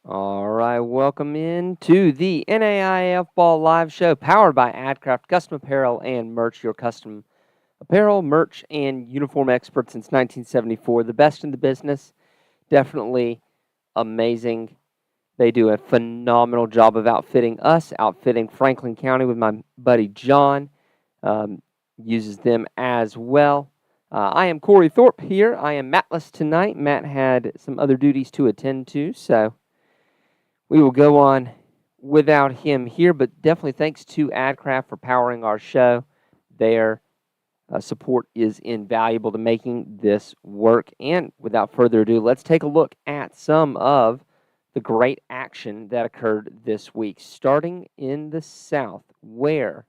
All right, welcome in to the NAIF Ball Live Show, powered by AdCraft Custom Apparel and Merch, your custom apparel, merch, and uniform expert since 1974. The best in the business, definitely amazing. They do a phenomenal job of outfitting us, outfitting Franklin County with my buddy John. Uses them as well. I am Cory Thorpe here. I am Mattless tonight. Matt had some other duties to attend to, so we will go on without him here, but definitely thanks to AdCraft for powering our show. Their support is invaluable to making this work. And without further ado, let's take a look at some of the great action that occurred this week, starting in the South, where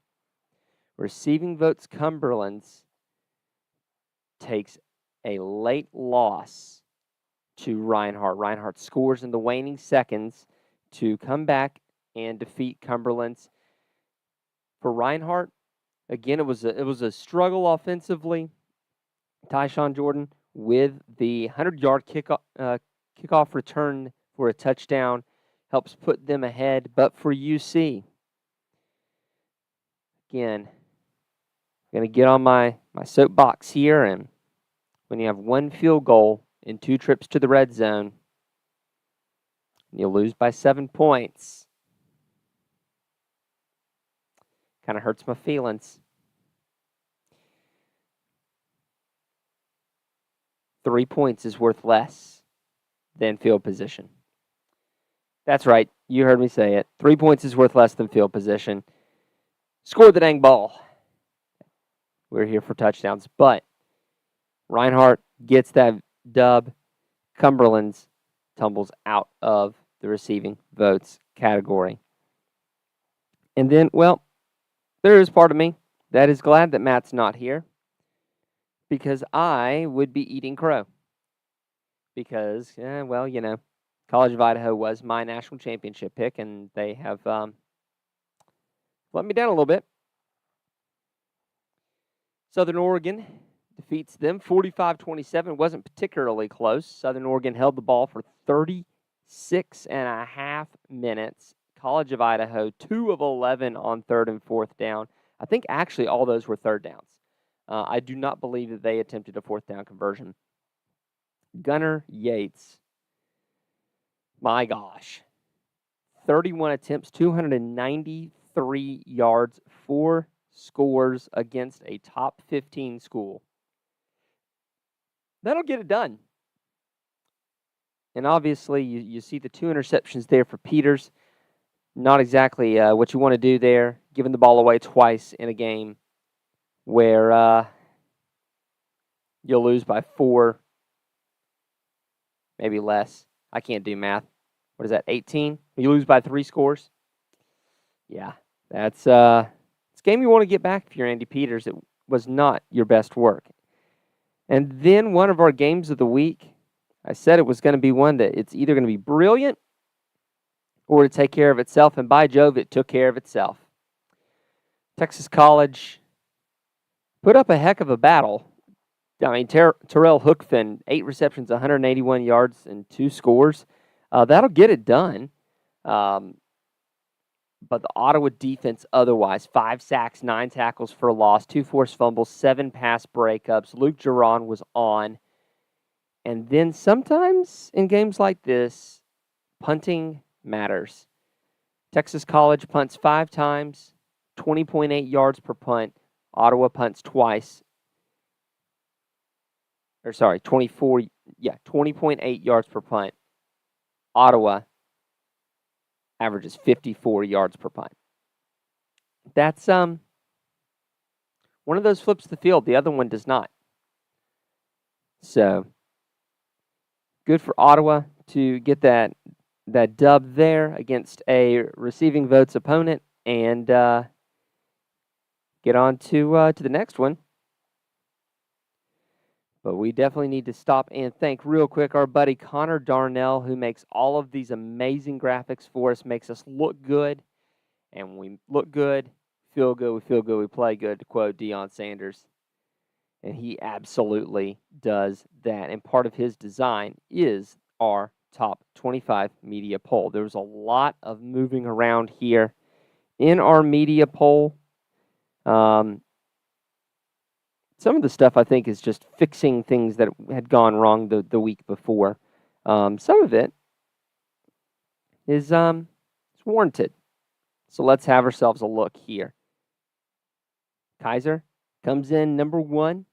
Receiving Votes Cumberland's takes a late loss to Reinhardt. Reinhardt scores in the waning seconds to come back and defeat Cumberland's. For Reinhardt, again, it was a struggle offensively. Tyshawn Jordan with the 100-yard kickoff return for a touchdown helps put them ahead. But for UC, again, I'm going to get on my soapbox here, and when you have one field goal in 2 trips to the red zone, you lose by 7 points. Kind of hurts my feelings. 3 points is worth less than field position. That's right. You heard me say it. 3 points is worth less than field position. Score the dang ball. We're here for touchdowns. But Reinhardt gets that dub. Cumberland's tumbles out of the receiving votes category. And then, well, there is part of me that is glad that Matt's not here, because I would be eating crow. Because, well, you know, College of Idaho was my national championship pick, and they have let me down a little bit. Southern Oregon defeats them 45-27. Wasn't particularly close. Southern Oregon held the ball for 36 and a half minutes. College of Idaho, 2 of 11 on 3rd and 4th down. I think actually all those were 3rd downs. I do not believe that they attempted a 4th down conversion. Gunnar Yates, my gosh, 31 attempts, 293 yards, 4 scores against a top 15 school. That'll get it done. And obviously, you see the 2 interceptions there for Peters. Not exactly what you want to do there, giving the ball away twice in a game where you'll lose by 4, maybe less. I can't do math. What is that, 18? You lose by 3 scores? Yeah, it's a game you want to get back if you're Andy Peters. It was not your best work. And then one of our games of the week, I said it was going to be one that it's either going to be brilliant or to take care of itself, and by Jove, it took care of itself. Texas College put up a heck of a battle. I mean, Terrell Hookfin, 8 receptions, 181 yards, and 2 scores. That'll get it done. But the Ottawa defense otherwise, 5 sacks, 9 tackles for a loss, 2 forced fumbles, 7 pass breakups. Luke Giron was on. And then sometimes in games like this, punting matters. Texas College punts 5 times, 20.8 yards per punt. Ottawa punts twice. 20.8 yards per punt. Ottawa averages 54 yards per punt. That's one of those flips the field. The other one does not. So good for Ottawa to get that dub there against a receiving votes opponent, and get on to the next one. But we definitely need to stop and thank real quick our buddy Connor Darnell, who makes all of these amazing graphics for us, makes us look good. And when we look good, feel good, we feel good, we play good, to quote Deion Sanders. And he absolutely does that. And part of his design is our top 25 media poll. There was a lot of moving around here in our media poll. Some of the stuff I think is just fixing things that had gone wrong the week before. Some of it is it's warranted. So let's have ourselves a look here. Kaiser comes in number 1.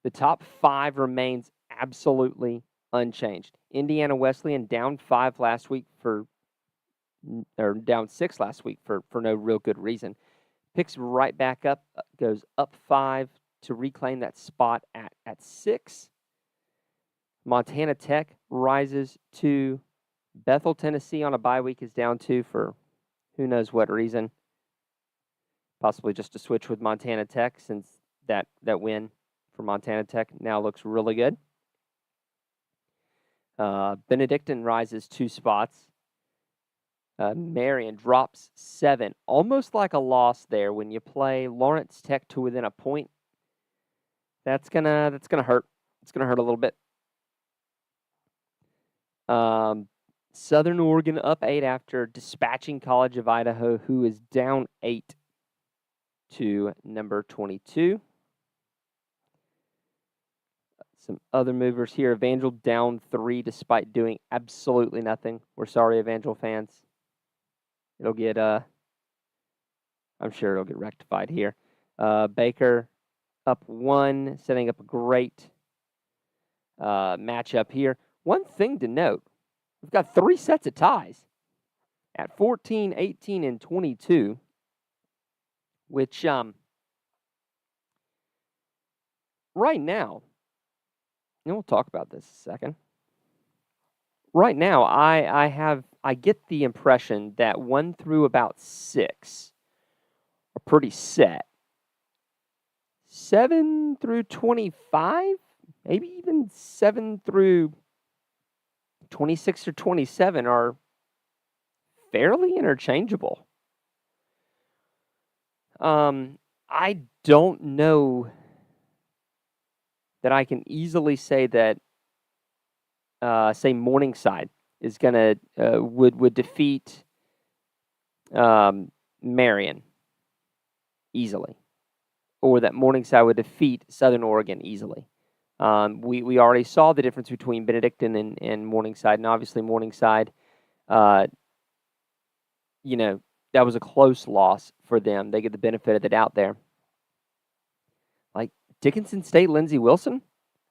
The top 5 remains absolutely unchanged. Indiana Wesleyan down 5 last week or down 6 last week for no real good reason. Picks right back up, goes up 5 to reclaim that spot at 6. Montana Tech rises to Bethel, Tennessee on a bye week is down 2 for who knows what reason. Possibly just to switch with Montana Tech since that win for Montana Tech now looks really good. Benedictine rises 2 spots. Marion drops 7. Almost like a loss there when you play Lawrence Tech to within a point. That's gonna hurt. It's gonna hurt a little bit. Southern Oregon up 8 after dispatching College of Idaho, who is down 8 to number 22. Some other movers here. Evangel down 3 despite doing absolutely nothing. We're sorry, Evangel fans. It'll get, I'm sure it'll get rectified here. Baker up 1, setting up a great matchup here. One thing to note, we've got 3 sets of ties at 14, 18, and 22, which right now, and we'll talk about this a second. Right now, I get the impression that 1 through about 6 are pretty set. 7 through 25, maybe even 7 through 26 or 27 are fairly interchangeable. I don't know that I can easily say that, say Morningside is gonna would defeat Marion easily, or that Morningside would defeat Southern Oregon easily. We already saw the difference between Benedictine and Morningside, and obviously Morningside, that was a close loss for them. They get the benefit of the doubt there. Like Dickinson State, Lindsey Wilson,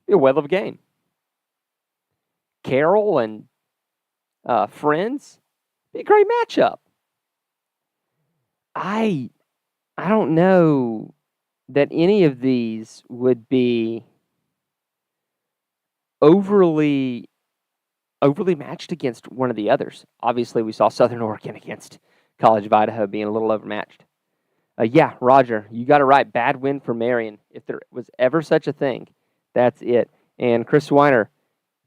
be a whale of a game. Carroll and Friends, be a great matchup. I don't know that any of these would be overly matched against one of the others. Obviously, we saw Southern Oregon against College of Idaho being a little overmatched. Yeah, Roger, you got it right. Bad win for Marion. If there was ever such a thing, that's it. And Chris Weiner,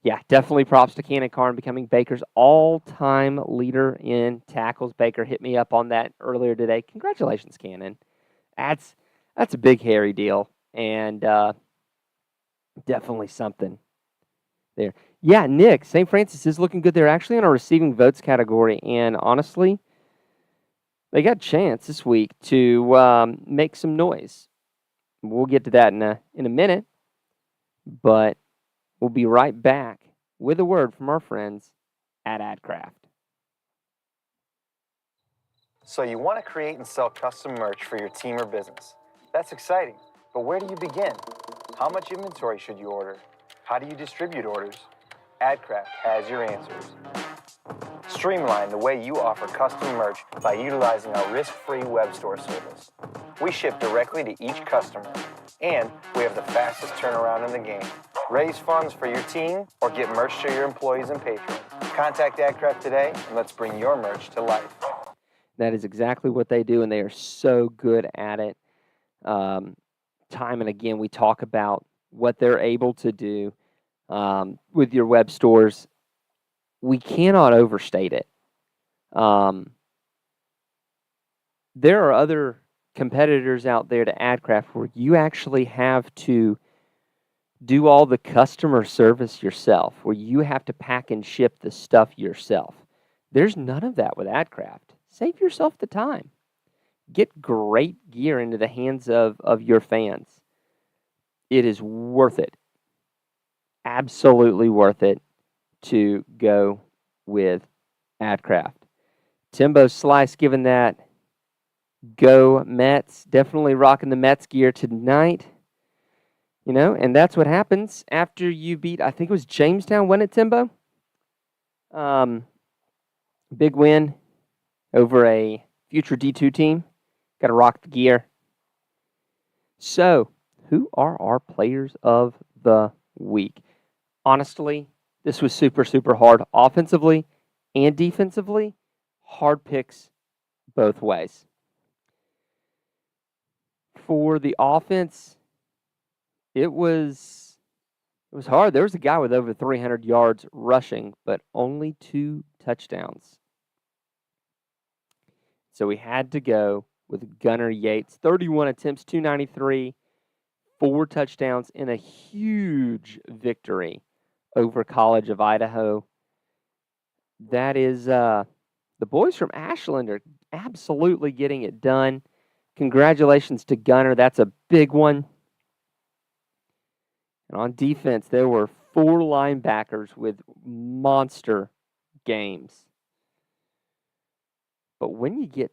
yeah, definitely props to Cannon Carn becoming Baker's all-time leader in tackles. Baker hit me up on that earlier today. Congratulations, Cannon. That's a big, hairy deal, and definitely something there. Yeah, Nick, St. Francis is looking good. They're actually in our receiving votes category, and honestly, they got a chance this week to make some noise. We'll get to that in a minute, but we'll be right back with a word from our friends at AdCraft. So you want to create and sell custom merch for your team or business. That's exciting, but where do you begin? How much inventory should you order? How do you distribute orders? AdCraft has your answers. Streamline the way you offer custom merch by utilizing our risk-free web store service. We ship directly to each customer, and we have the fastest turnaround in the game. Raise funds for your team or get merch to your employees and patrons. Contact AdCraft today, and let's bring your merch to life. That is exactly what they do, and they are so good at it. Time and again, we talk about what they're able to do with your web stores. We cannot overstate it. There are other competitors out there to AdCraft where you actually have to do all the customer service yourself, where you have to pack and ship the stuff yourself. There's none of that with AdCraft. Save yourself the time. Get great gear into the hands of your fans. It is worth it. Absolutely worth it to go with AdCraft. Timbo Slice giving that go Mets. Definitely rocking the Mets gear tonight. You know, and that's what happens after you beat, I think it was Jamestown, wasn't it, Timbo? Big win over a future D2 team. Got to rock the gear. So, who are our players of the week? Honestly, this was super, super hard. Offensively and defensively, hard picks both ways. For the offense, it was hard. There was a guy with over 300 yards rushing, but only 2 touchdowns. So we had to go with Gunnar Yates. 31 attempts, 293, 4 touchdowns in a huge victory over College of Idaho. That is the boys from Ashland are absolutely getting it done. Congratulations to Gunnar. That's a big one. And on defense, there were 4 linebackers with monster games. But when you get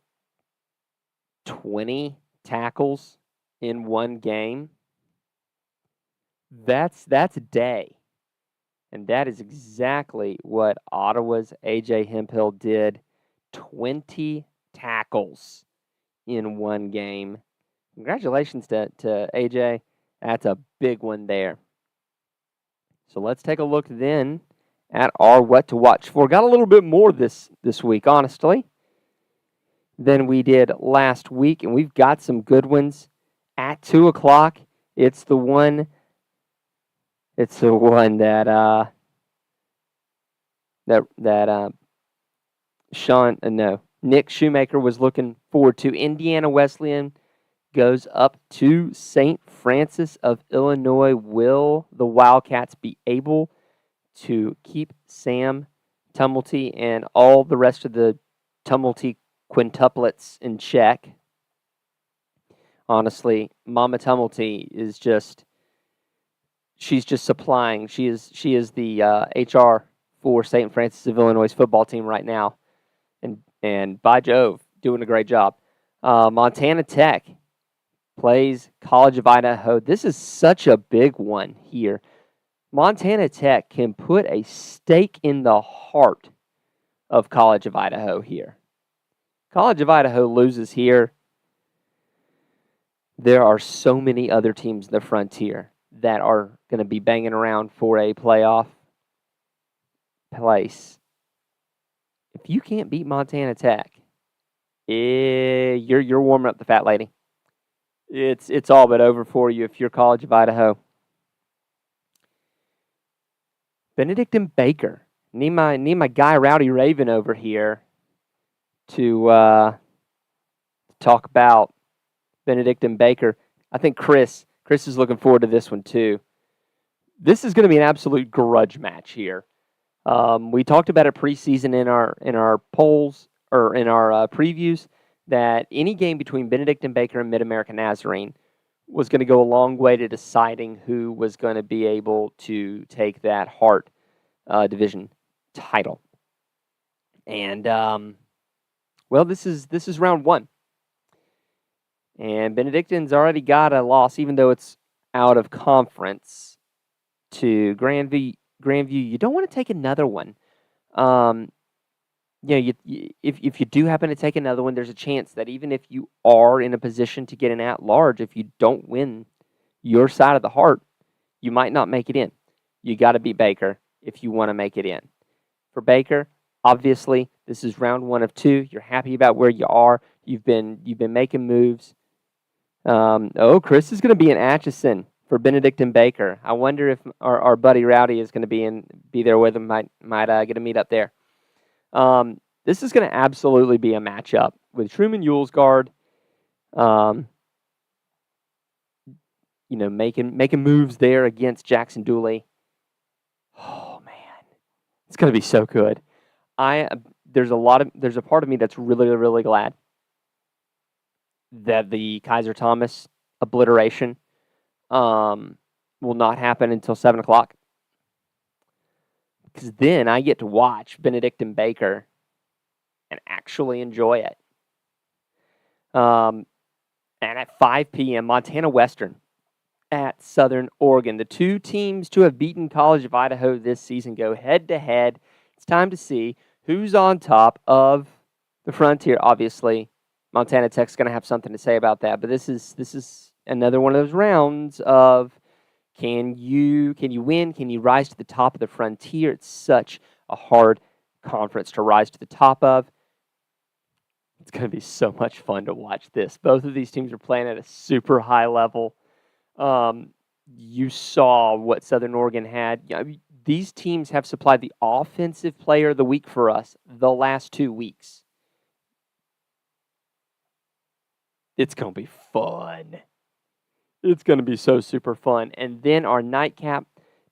20 tackles in one game, that's a day. And that is exactly what Ottawa's A.J. Hemphill did. 20 tackles in one game. Congratulations to A.J. That's a big one there. So let's take a look then at our what to watch for. Got a little bit more this week, honestly, than we did last week, and we've got some good ones at 2 o'clock. It's the one that Nick Shoemaker was looking forward to. Indiana Wesleyan goes up to St. Francis of Illinois. Will the Wildcats be able to keep Sam Tumulty and all the rest of the Tumulty quintuplets in check? Honestly, Mama Tumulty is she's just supplying. She is the HR for St. Francis of Illinois' football team right now, and by Jove, doing a great job. Montana Tech plays College of Idaho. This is such a big one here. Montana Tech can put a stake in the heart of College of Idaho here. College of Idaho loses here. There are so many other teams in the Frontier that are going to be banging around for a playoff place. If you can't beat Montana Tech, you're warming up the fat lady. It's all but over for you if you're College of Idaho. Benedict and Baker. Need my guy Rowdy Raven over here to talk about Benedict and Baker. I think Chris is looking forward to this one too. This is going to be an absolute grudge match here. We talked about it preseason in our polls or in our previews that any game between Benedict and Baker and Mid-America Nazarene was going to go a long way to deciding who was going to be able to take that Hart division title. And well, this is round 1. And Benedictine's already got a loss, even though it's out of conference, to Grandview. You don't want to take another one. If you do happen to take another one, there's a chance that even if you are in a position to get an at-large, if you don't win your side of the Hart, you might not make it in. You got to beat Baker if you want to make it in. For Baker, obviously, this is round 1 of 2. You're happy about where you are. You've been making moves. Chris is going to be in Atchison for Benedict and Baker. I wonder if our buddy Rowdy is going to be there with him. Might get a meet up there. This is going to absolutely be a matchup with Truman Yulesgard. making moves there against Jackson Dooley. Oh man, it's gonna be so good. There's a part of me that's really, really glad that the Kaiser Thomas obliteration will not happen until 7 o'clock, because then I get to watch Benedict and Baker and actually enjoy it. And at 5 p.m., Montana Western at Southern Oregon. The two teams to have beaten College of Idaho this season go head-to-head. It's time to see who's on top of the frontier. Obviously, Montana Tech's going to have something to say about that, but this is another one of those rounds of can you win? Can you rise to the top of the frontier? It's such a hard conference to rise to the top of. It's going to be so much fun to watch this. Both of these teams are playing at a super high level. You saw what Southern Oregon had. These teams have supplied the offensive player of the week for us the last 2 weeks. It's going to be fun. It's going to be so super fun. And then our nightcap,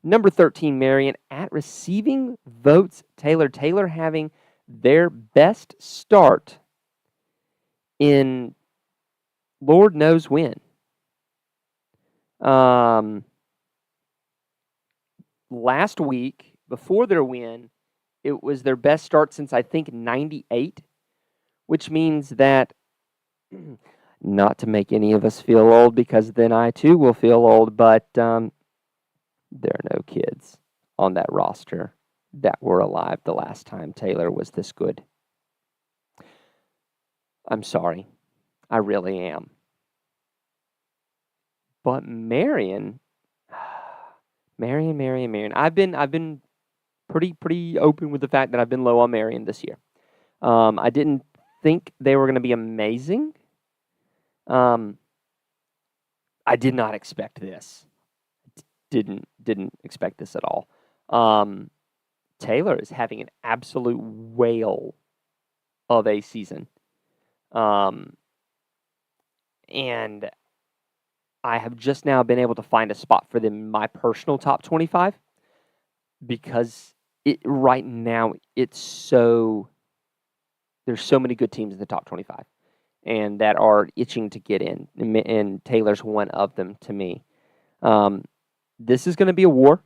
number 13, Marion, at receiving votes. Taylor having their best start in Lord knows when. Last week, before their win, it was their best start since, I think, 98, which means that, not to make any of us feel old, because then I too will feel old, but there are no kids on that roster that were alive the last time Taylor was this good. I'm sorry. I really am. But Marion. I've been pretty open with the fact that I've been low on Marion this year. I didn't think they were going to be amazing. I did not expect this. Didn't expect this at all. Taylor is having an absolute whale of a season. And I have just now been able to find a spot for them in my personal top 25, because right now there's so many good teams in the top 25 and that are itching to get in, and Taylor's one of them to me. This is going to be a war.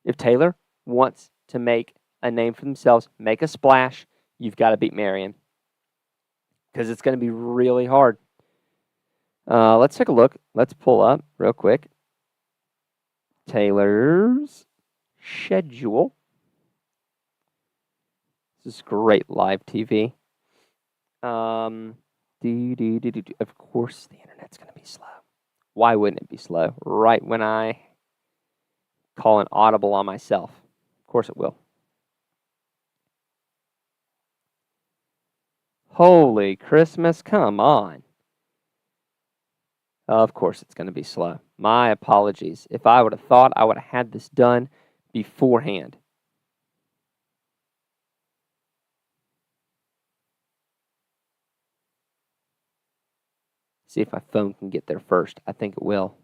If Taylor wants to make a name for themselves, make a splash, you've got to beat Marion, because it's going to be really hard. Let's take a look. Let's pull up real quick Taylor's schedule. This is great live TV. Of course, the internet's going to be slow. Why wouldn't it be slow? Right when I call an audible on myself. Of course it will. Holy Christmas, come on. Of course it's going to be slow. My apologies. If I would have thought, I would have had this done beforehand. See if my phone can get there first. I think it will.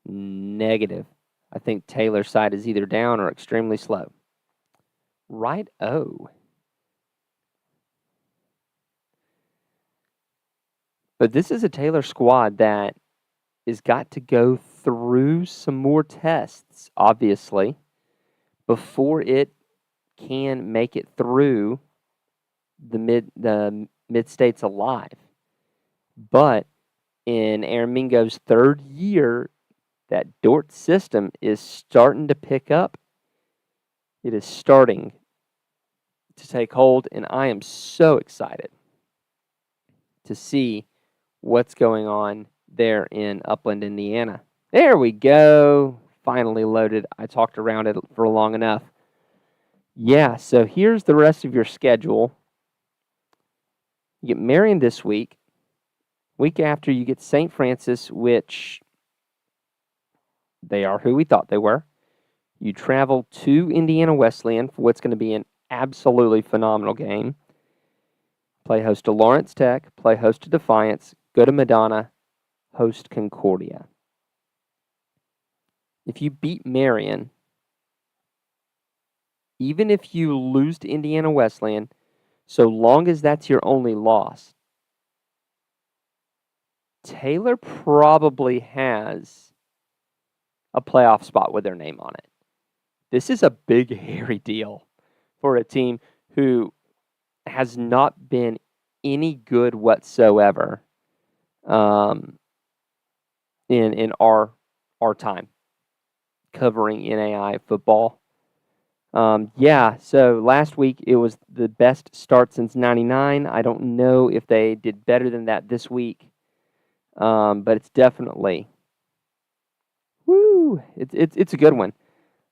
Negative. I think Taylor's side is either down or extremely slow. Right-o. But this is a Taylor squad that has got to go through some more tests, obviously, before it can make it through the mid-states alive. But in Aaron Mingo's third year, that Dort system is starting to pick up. It is starting to take hold, and I am so excited to see what's going on there in Upland, Indiana. There we go. Finally loaded. I talked around it for long enough. Yeah, so here's the rest of your schedule. You get Marion this week. Week after, you get St. Francis, which they are who we thought they were. You travel to Indiana Wesleyan for what's going to be an absolutely phenomenal game. Play host to Lawrence Tech, play host to Defiance, go to Madonna, host Concordia. If you beat Marion, even if you lose to Indiana Wesleyan, so long as that's your only loss, Taylor probably has a playoff spot with their name on it. This is a big, hairy deal for a team who has not been any good whatsoever in our time covering NAI football. So last week it was the best start since '99. I don't know if they did better than that this week, but it's definitely it's a good one.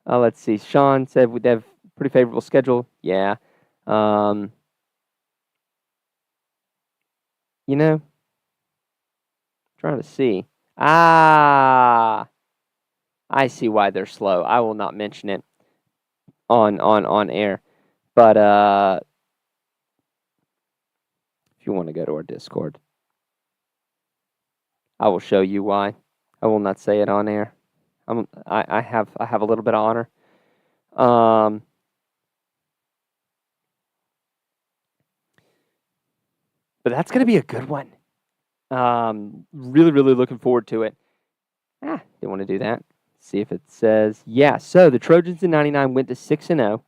Let's see. Sean said they have a pretty favorable schedule. Yeah. Trying to see. I see why they're slow. I will not mention it on air. But if you want to go to our Discord, I will show you why. I will not say it on air. I have a little bit of honor. But that's going to be a good one. Really, really looking forward to it. Didn't want to do that. See if it says, so the Trojans in 99 went to 6-0.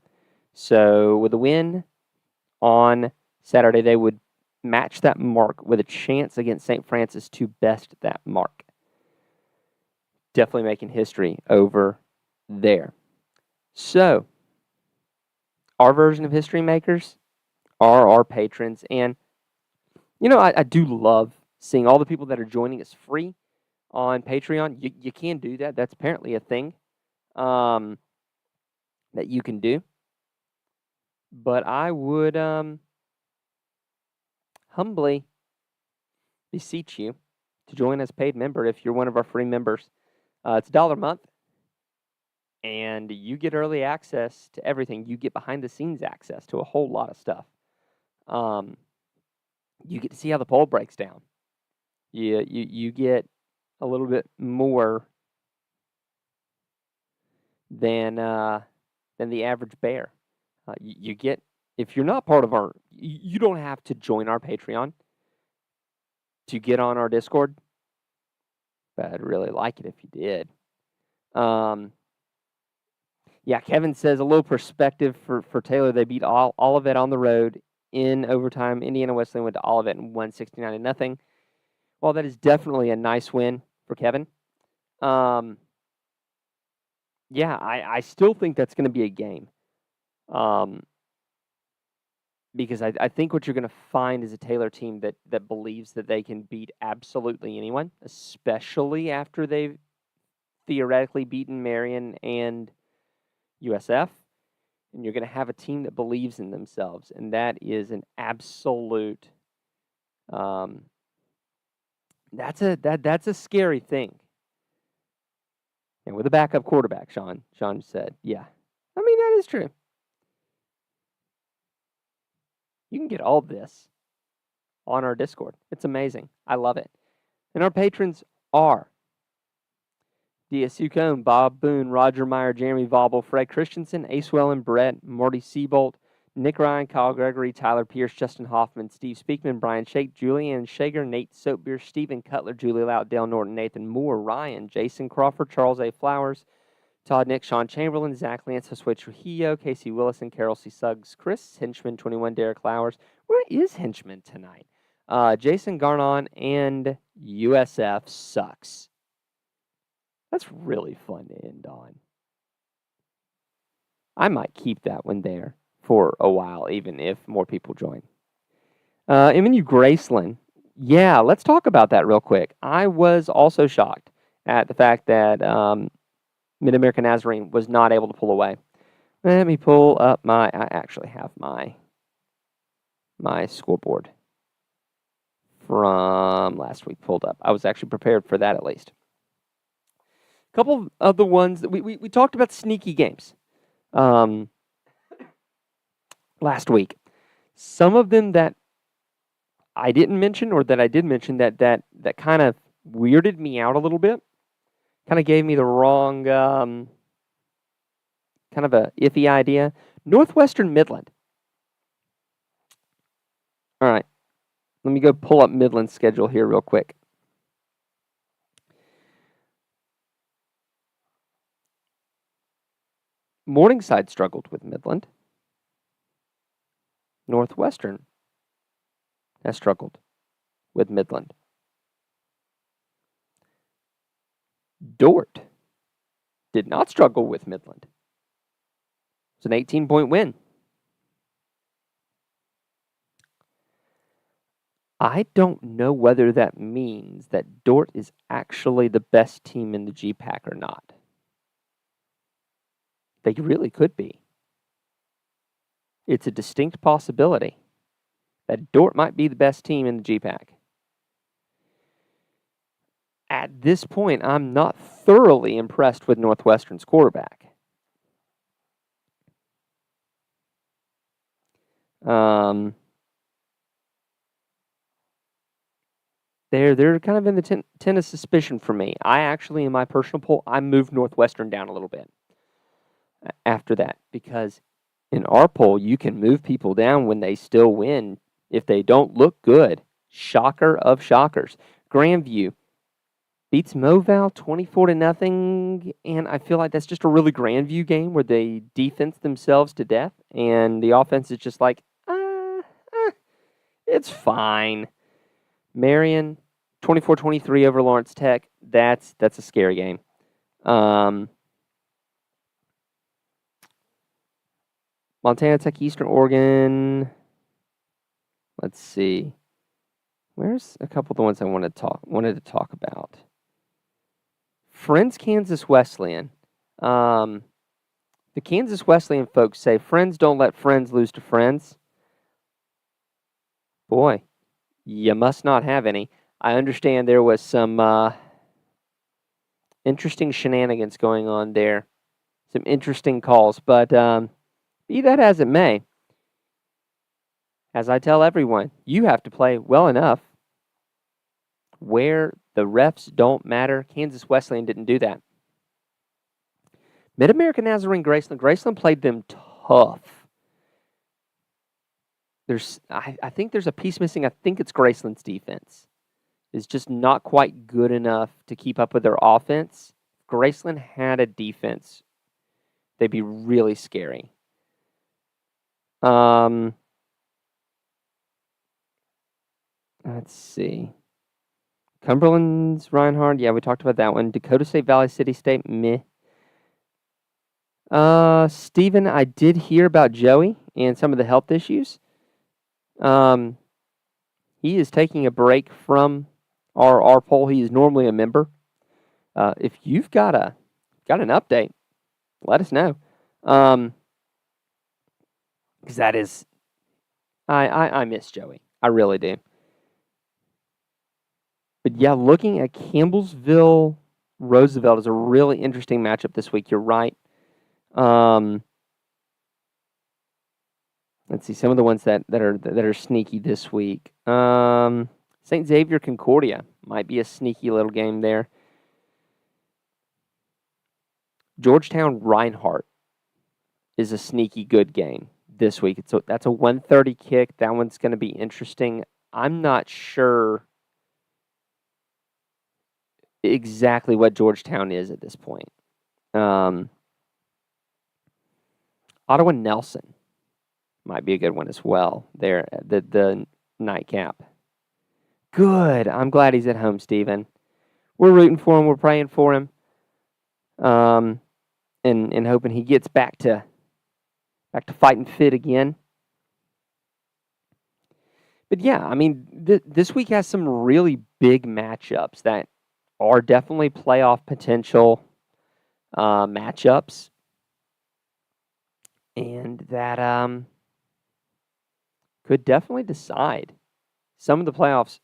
So with a win on Saturday, they would match that mark with a chance against St. Francis to best that mark. Definitely making history over there. So, our version of history makers are our patrons. And, I do love seeing all the people that are joining us free on Patreon. You can do that. That's apparently a thing that you can do. But I would humbly beseech you to join as paid member if you're one of our free members. It's $1 a month, and you get early access to everything. You get behind-the-scenes access to a whole lot of stuff. You get to see how the poll breaks down. You get a little bit more than the average bear. You get, if you're not part of our, you don't have to join our Patreon to get on our Discord, but I'd really like it if you did. Kevin says a little perspective for Taylor. They beat Olivet on the road in overtime. Indiana Wesleyan went to Olivet and won 69-0. Well, that is definitely a nice win for Kevin. I still think that's going to be a game. Because I think what you're going to find is a Taylor team that believes that they can beat absolutely anyone, especially after they've theoretically beaten Marion and USF. And you're going to have a team that believes in themselves, and that is an absolute. That's a scary thing. And with a backup quarterback, Sean said, yeah, I mean that is true. You can get all this on our Discord. It's amazing. I love it. And our patrons are DSU Cone, Bob Boone, Roger Meyer, Jeremy Vaubel, Fred Christensen, Ace Wellen, Brett, Marty Seabolt, Nick Ryan, Kyle Gregory, Tyler Pierce, Justin Hoffman, Steve Speakman, Brian Shake, Julian Shager, Nate Soapbeer, Stephen Cutler, Julie Lout, Dale Norton, Nathan Moore, Ryan, Jason Crawford, Charles A. Flowers, Todd Nick, Sean Chamberlain, Zach Lance, Josue Trujillo, Casey Willison, Carol C. Suggs, Chris Henchman, 21, Derek Flowers. Where is Henchman tonight? Jason Garnon, and USF sucks. That's really fun to end on. I might keep that one there for a while, even if more people join. MNU Graceland. Yeah, let's talk about that real quick. I was also shocked at the fact that Mid-American Nazarene was not able to pull away. Let me pull up I actually have my scoreboard from last week pulled up. I was actually prepared for that at least. A couple of the ones that we talked about sneaky games last week. Some of them that I didn't mention, or that I did mention, that kind of weirded me out a little bit. Kind of gave me the wrong, kind of a iffy idea. Northwestern Midland. All right. Let me go pull up Midland's schedule here real quick. Morningside struggled with Midland. Northwestern has struggled with Midland. Dordt did not struggle with Midland. It's an 18-point win. I don't know whether that means that Dordt is actually the best team in the GPAC or not. They really could be. It's a distinct possibility that Dordt might be the best team in the GPAC. At this point, I'm not thoroughly impressed with Northwestern's quarterback. They're kind of in the tent of suspicion for me. I actually, in my personal poll, I moved Northwestern down a little bit after that, because in our poll, you can move people down when they still win if they don't look good. Shocker of shockers. Grandview beats Moval 24-0, and I feel like that's just a really Grandview game where they defense themselves to death, and the offense is just like, it's fine. Marion, 24-23 over Lawrence Tech. That's a scary game. Montana Tech, Eastern Oregon. Let's see. Where's a couple of the ones I wanted to talk about? Friends, Kansas Wesleyan. The Kansas Wesleyan folks say friends don't let friends lose to friends. Boy, you must not have any. I understand there was some interesting shenanigans going on there. Some interesting calls, but be that as it may, as I tell everyone, you have to play well enough where the refs don't matter. Kansas Wesleyan didn't do that. Mid-American Nazarene Graceland. Graceland played them tough. I think there's a piece missing. I think it's Graceland's defense. It's just not quite good enough to keep up with their offense. If Graceland had a defense, they'd be really scary. Let's see. Cumberland's Reinhardt. Yeah, we talked about that one. Dakota State, Valley City State. Meh. Stephen, I did hear about Joey and some of the health issues. He is taking a break from our poll. He is normally a member. If you've got an update, let us know. Because that is, I miss Joey. I really do. But yeah, looking at Campbellsville, Roosevelt is a really interesting matchup this week. You're right. Let's see some of the ones that are sneaky this week. St. Xavier Concordia might be a sneaky little game there. Georgetown Reinhardt is a sneaky good game this week. That's a 1:30 kick. That one's going to be interesting. I'm not sure exactly what Georgetown is at this point. Ottawa Nelson might be a good one as well. There, the nightcap. Good. I'm glad he's at home, Stephen. We're rooting for him. We're praying for him. And hoping he gets back to fighting fit again. But yeah, I mean, this week has some really big matchups that are definitely playoff potential matchups, and that could definitely decide some of the playoffs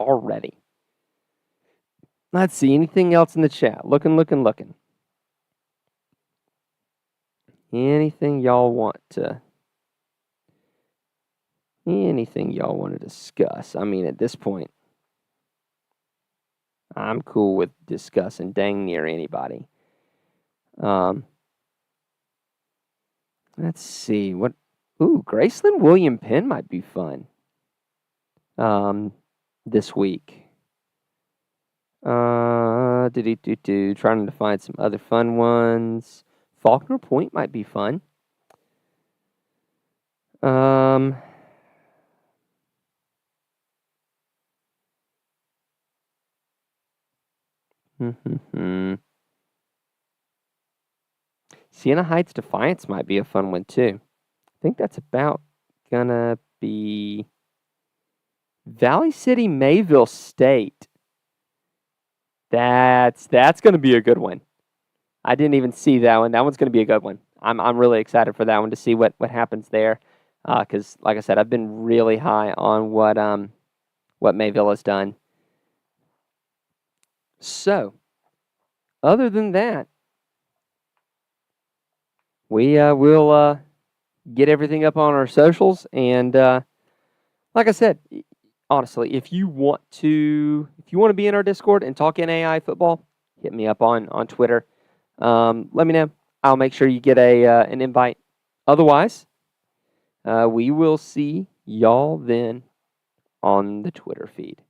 already. Let's see, anything else in the chat? Looking. Anything y'all want to Anything y'all want to discuss? I mean, at this point, I'm cool with discussing dang near anybody. Let's see what. Ooh, Graceland William Penn might be fun. This week. Trying to find some other fun ones. Faulkner Point might be fun. Siena Heights Defiance might be a fun one too. I think that's about gonna be Valley City Mayville State. That's gonna be a good one. I didn't even see that one. That one's gonna be a good one. I'm really excited for that one to see what happens there. Because like I said, I've been really high on what Mayville has done. So, other than that, we will get everything up on our socials. And like I said, honestly, if you want to be in our Discord and talk NAI football, hit me up on Twitter. Let me know. I'll make sure you get an invite. Otherwise, we will see y'all then on the Twitter feed.